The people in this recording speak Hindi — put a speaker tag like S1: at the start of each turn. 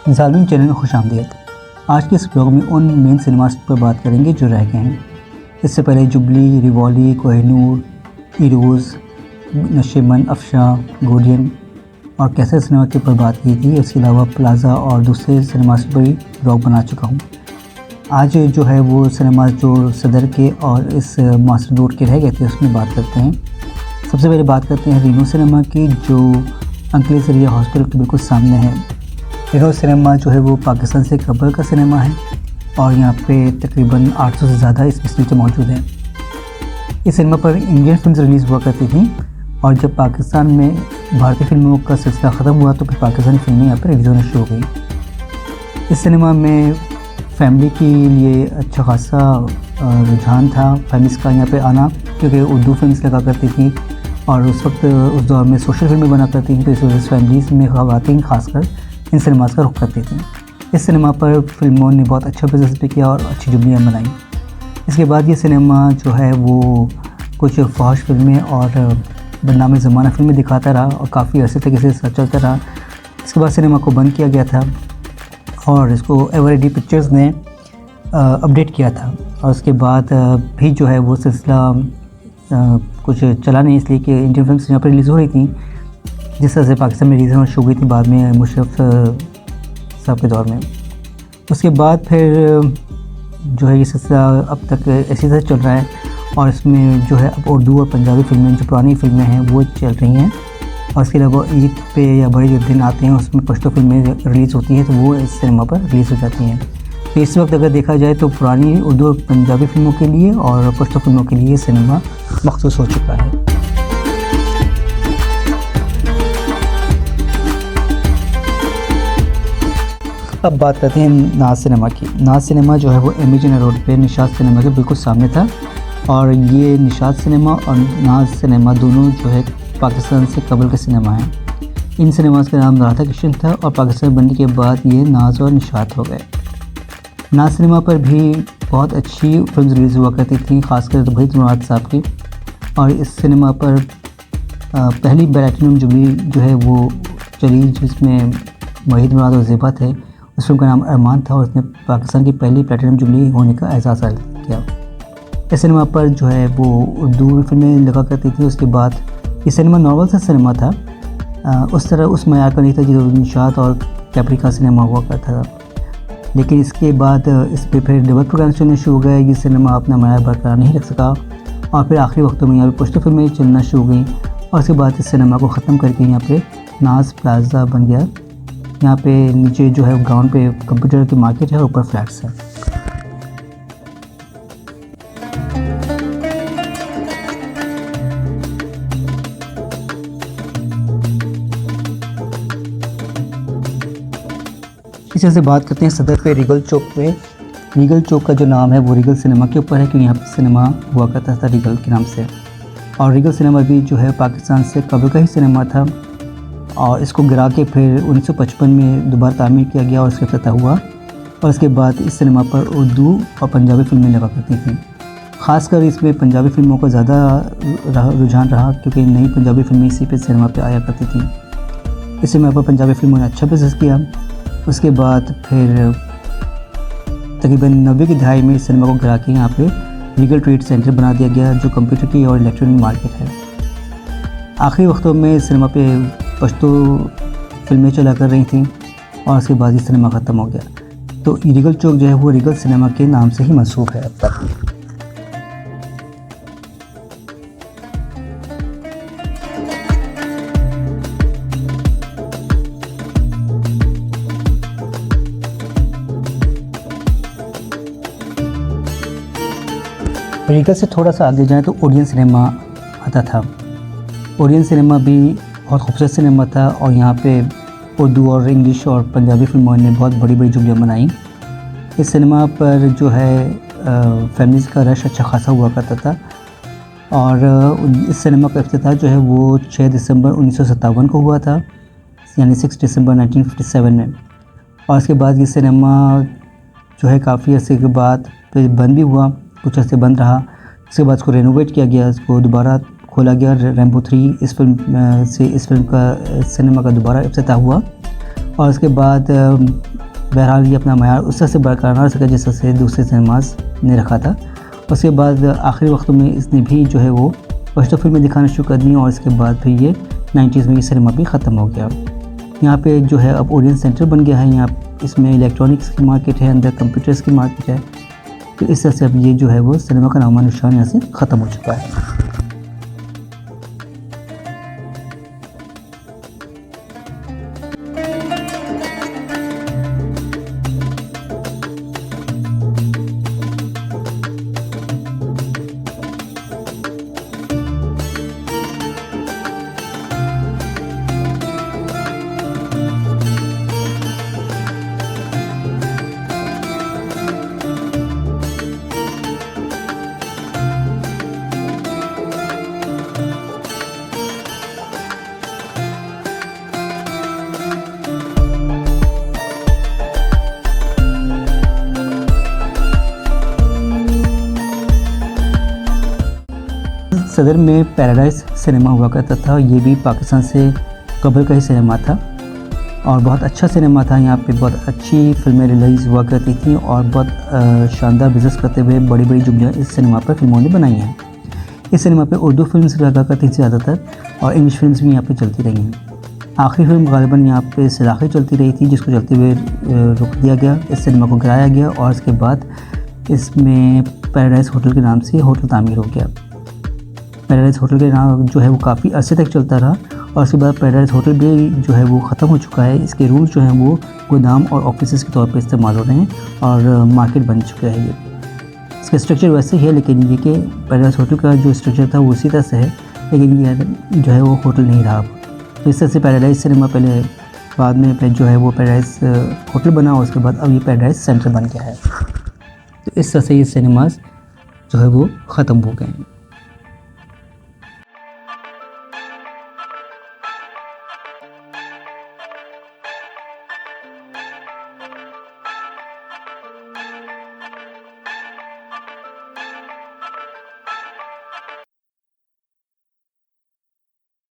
S1: ज़ालमीन चैनल में खुशामदीद। आज के इस ब्लॉग में उन मेन सिनेमास पर बात करेंगे जो रह गए हैं। इससे पहले Jubilee, Rivoli, Kohinoor, Eros, Nasheman, Afsha, गोडियन और कैसे सिनेमा के ऊपर बात की थी। इसके अलावा प्लाज़ा और दूसरे सिनेमास पर भी ब्लॉग बना चुका हूँ। आज जो है वो सिनेमा जो सदर के और इस मास्टर रोड के रह गए थे उसमें बात करते हैं। सबसे पहले बात करते हैं रीनो सिनेमा की, जो अंकलेज एरिया हॉस्पिटल के बिल्कुल सामने है। रीनो सिनेमा जो है वो पाकिस्तान से कबल का सिनेमा है और यहाँ पे तकरीबन 800 से ज़्यादा इसमें सीटें मौजूद हैं। इस सिनेमा पर इंडियन फिल्म रिलीज़ हुआ करती थी और जब पाकिस्तान में भारतीय फिल्मों का सिलसिला ख़त्म हुआ तो फिर पाकिस्तानी फिल्में यहाँ पर रिलीज़ होना शुरू हो गई। इस सिनेमा में फैमिली के लिए अच्छा खासा रुझान था फैमिलीज़ का यहाँ पे आना, क्योंकि उर्दू फिल्म्स लगा करती थी और उस वक्त उस दौर में सोशल फिल्में बना करती थी, तो इस वजह से फैमिलीज़ में ख़वातीन खासकर इन सिनेमाज़ का रुख करती थी। इस सिनेमा पर फिल्मों ने बहुत अच्छा बिजनेस भी किया और अच्छी जुबलियाँ बनाई। इसके बाद ये सिनेमा जो है वो कुछ फहश फिल्में और बदनाम ज़माना फिल्में दिखाता रहा और काफ़ी अरसे तक इसे चलता रहा। इसके बाद सिनेमा को बंद किया गया था और इसको एवरेडी पिक्चर्स ने अपडेट किया था और उसके बाद भी जो है वो सिलसिला कुछ चला नहीं, इसलिए कि इंडियन फिल्म्स यहाँ पर रिलीज़ हो रही थी जिस तरह से पाकिस्तान में रिलीज़ होना शुरू हुई थी बाद में मुशर्रफ साहब के दौर में। उसके बाद फिर जो है ये सिलसिला अब तक इसी तरह चल रहा है और इसमें जो है अब उर्दू और पंजाबी फिल्में जो पुरानी फिल्में हैं वो चल रही हैं और इसके अलावा ईद पे या बड़े जो दिन आते हैं उसमें पश्तो फिल्में रिलीज़ होती हैं तो वो इस सिनेमा पर रिलीज़ हो जाती हैं। तो इस वक्त अगर देखा जाए तो पुरानी उर्दू और पंजाबी फिल्मों के लिए और पश्तो फिल्मों के लिए सिनेमा मखसूस हो चुका है। अब बात करते हैं नाज सिनेमा की। नाज सिनेमा जो है वो एमएजी रोड पे निशात सिनेमा के बिल्कुल सामने था और ये निशात सिनेमा और नाज सिनेमा दोनों जो है पाकिस्तान से कबल के सिनेमा हैं। इन सिनेमाज़ का नाम राधा किशन था और पाकिस्तान बनने के बाद ये नाज और निशात हो गए। नाज सिनेमा पर भी बहुत अच्छी फिल्म रिलीज़ हुआ करती थी, खासकर वहीद मुराद साहब की, और इस सिनेमा पर पहली प्लैटिनम जुबली जो है वो चली जिसमें वहीद मुराद और ज़ेबा थे। उस फिल्म का नाम अरमान था और उसने पाकिस्तान की पहली प्लैटिनम जुबली होने का एहसास किया। इस सिनेमा पर जो है वो उर्दू फिल्में लगा करती थी। उसके बाद ये सिनेमा नॉर्मल सा सिनेमा था, उस तरह उस मयार का नहीं था जो निशात और कैपरी का सिनेमा हुआ करता था, लेकिन इसके बाद इस पर फिर डबल प्रोग्राम चलने शुरू हो गए। ये सिनेमा अपना मयार बरकरार नहीं रख सका और फिर आखिरी वक्तों में यहाँ पर पश्तो फिल्में चलना शुरू हो गई और उसके बाद इस सिनेमा को ख़त्म करके यहाँ पे नाज प्लाज़ा बन गया। यहाँ पे नीचे जो है ग्राउंड पे कंप्यूटर की मार्केट है और ऊपर फ्लैट्स है। इस तरह से बात करते हैं सदर पे रीगल चौक पे। रीगल चौक का जो नाम है वो रीगल सिनेमा के ऊपर है क्योंकि यहाँ पे सिनेमा हुआ करता था रीगल के नाम से, और रीगल सिनेमा भी जो है पाकिस्तान से कबल का ही सिनेमा था और इसको गिरा के फिर 1955 में दोबारा तामीर किया गया और इसका इफ्तिताह हुआ और इसके बाद इस सिनेमा पर उर्दू और पंजाबी फिल्में लगा करती थी। ख़ासकर इसमें पंजाबी फिल्मों का ज़्यादा रुझान रहा क्योंकि नई पंजाबी फिल्में इसी पे सिनेमा पे आया करती थी। इस सिनेमा पर पंजाबी फिल्मों ने अच्छा बिजनेस किया। उसके बाद फिर तकरीबन 90 की दहाई में इस सिनेमा को गिरा के यहाँ पे रीगल ट्रेड सेंटर बना दिया गया जो कंप्यूटर की और इलेक्ट्रॉनिक मार्केट है। आखिरी वक्तों में सिनेमा पे पश्तो फिल्में चला कर रही थी और उसके बाद ये सिनेमा ख़त्म हो गया। तो रीगल चौक जो है वो रीगल सिनेमा के नाम से ही मंसूब है अब तक। रीगल से थोड़ा सा आगे जाएँ तो ओडियन सिनेमा आता था। ओडियन सिनेमा भी बहुत खूबसूरत सिनेमा था और यहाँ पे उर्दू और इंग्लिश और पंजाबी फिल्मों ने बहुत बड़ी बड़ी जुबलियाँ बनाई। इस सिनेमा पर जो है फैमिलीज़ का रश अच्छा खासा हुआ करता था और इस सिनेमा का इफ्तिताह जो है वो 6 दिसंबर 1957 को हुआ था, यानी 6 दिसंबर 1957 में। और इसके बाद ये सिनेमा जो है काफ़ी अर्से के बाद फिर बंद भी हुआ, कुछ अर्से बंद रहा। इसके बाद इसको रेनोवेट किया गया, इसको दोबारा खोला गया। रैम्बो 3 इस फिल्म से इस फिल्म का सिनेमा का दोबारा इफ्तिताह हुआ और उसके बाद बहरहाल ये अपना मयार उस तरह से बरकरार रख सका जिस तरह से दूसरे सिनेमास ने रखा था। उसके बाद आखिरी वक्तों में इसने भी जो है वो फर्स्ट फिल्में दिखाना शुरू कर दी और इसके बाद फिर ये 90s में ये सिनेमा भी ख़त्म हो गया। यहाँ पे जो है अब ऑडियंस सेंटर बन गया है, यहाँ इसमें इलेक्ट्रॉनिक्स की मार्केट है, अंदर कंप्यूटर्स की मार्केट है। तो इस तरह से अब ये जो है वो सिनेमा का नामा निशान यहाँ से ख़त्म हो चुका है। सदर में पैराडाइज सिनेमा हुआ करता था, ये भी पाकिस्तान से कबल का ही सिनेमा था और बहुत अच्छा सिनेमा था। यहाँ पे बहुत अच्छी फिल्में रिलीज़ हुआ करती थी और बहुत शानदार बिज़नेस करते हुए बड़ी बड़ी जुमलियाँ इस सिनेमा पर फिल्मों ने बनाई हैं। इस सिनेमा पे उर्दू फिल्म्स लगा करती थी ज़्यादातर और इंग्लिश फिल्म्स भी यहाँ पे चलती रही हैं। आखिरी फिल्म गालिबन यहाँ पे सलाखी चलती रही थी, जिसको चलते हुए रोक दिया गया, इस सिनेमा को गिराया गया और इसके बाद इसमें पैराडाइज होटल के नाम से होटल तामीर हो गया। पैराडाइज होटल के नाम जो है वो काफ़ी अरसे तक चलता रहा और उसके बाद पैराडाइज होटल भी जो है वो ख़त्म हो चुका है। इसके रूम्स जो हैं वो गोदाम और ऑफिस के तौर पे इस्तेमाल हो रहे हैं और मार्केट बन चुका है। ये इसका स्ट्रक्चर वैसे ही है, लेकिन ये कि पैराडाइज होटल का जो स्ट्रक्चर था वो उसी तरह से है, लेकिन ये जो है वो होटल नहीं रहा। तो इस तरह से पैराडाइज सिनेमा पहले बाद में जो है वो पैराडाइज होटल बना और उसके बाद अब ये पैराडाइज सेंटर बन गया है। तो इस तरह से ये सिनेमास जो है वो ख़त्म हो गए हैं।